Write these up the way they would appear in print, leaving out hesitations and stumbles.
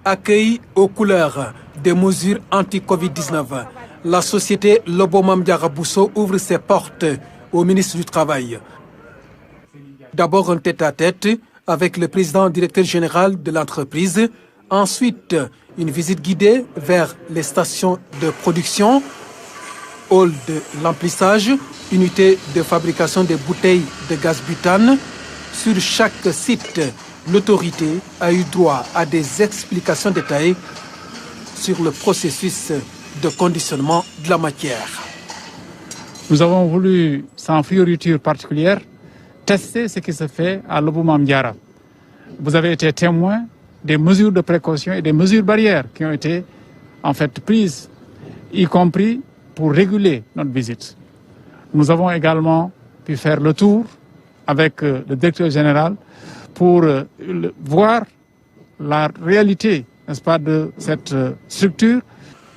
accueille aux couleurs des mesures anti-Covid-19. La société Lobo Mame Diarra Bousso ouvre ses portes au ministre du Travail. D'abord un tête-à-tête avec le président directeur général de l'entreprise. Ensuite, une visite guidée vers les stations de production, hall de l'emplissage, unité de fabrication des bouteilles de gaz butane. Sur chaque site, l'autorité a eu droit à des explications détaillées sur le processus de conditionnement de la matière. Nous avons voulu, sans fioriture particulière, tester ce qui se fait à Lobo Mame Diarra. Vous avez été témoin des mesures de précaution et des mesures barrières qui ont été en fait prises, y compris pour réguler notre visite. Nous avons également pu faire le tour avec le directeur général pour voir la réalité, n'est-ce pas, de cette structure.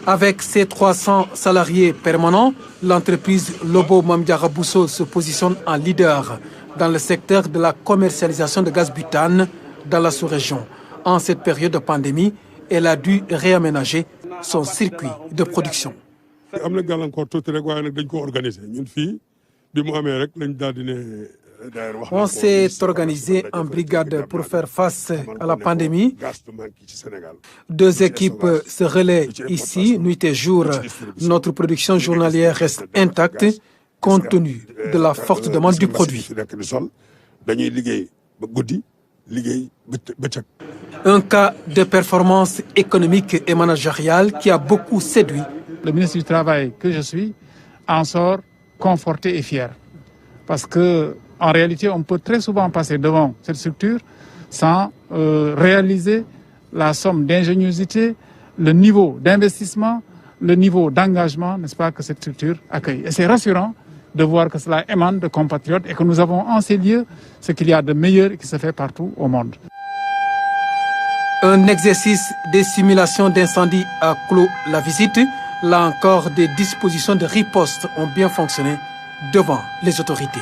Avec ses 300 salariés permanents, l'entreprise Lobo Mame Diarra Bousso se positionne en leader dans le secteur de la commercialisation de gaz butane dans la sous-région. En cette période de pandémie, elle a dû réaménager son circuit de production. On s'est organisé en brigade pour faire face à la pandémie. 2 équipes se relaient ici, nuit et jour. Notre production journalière reste intacte compte tenu de la forte demande du produit. Un cas de performance économique et managériale qui a beaucoup séduit. Le ministre du Travail que je suis en sort conforté et fier. Parce qu'en réalité, on peut très souvent passer devant cette structure sans réaliser la somme d'ingéniosité, le niveau d'investissement, le niveau d'engagement, n'est-ce pas, que cette structure accueille. Et c'est rassurant de voir que cela émane de compatriotes et que nous avons en ces lieux ce qu'il y a de meilleur et qui se fait partout au monde. Un exercice de simulation d'incendie a clos la visite. Là encore, des dispositions de riposte ont bien fonctionné devant les autorités.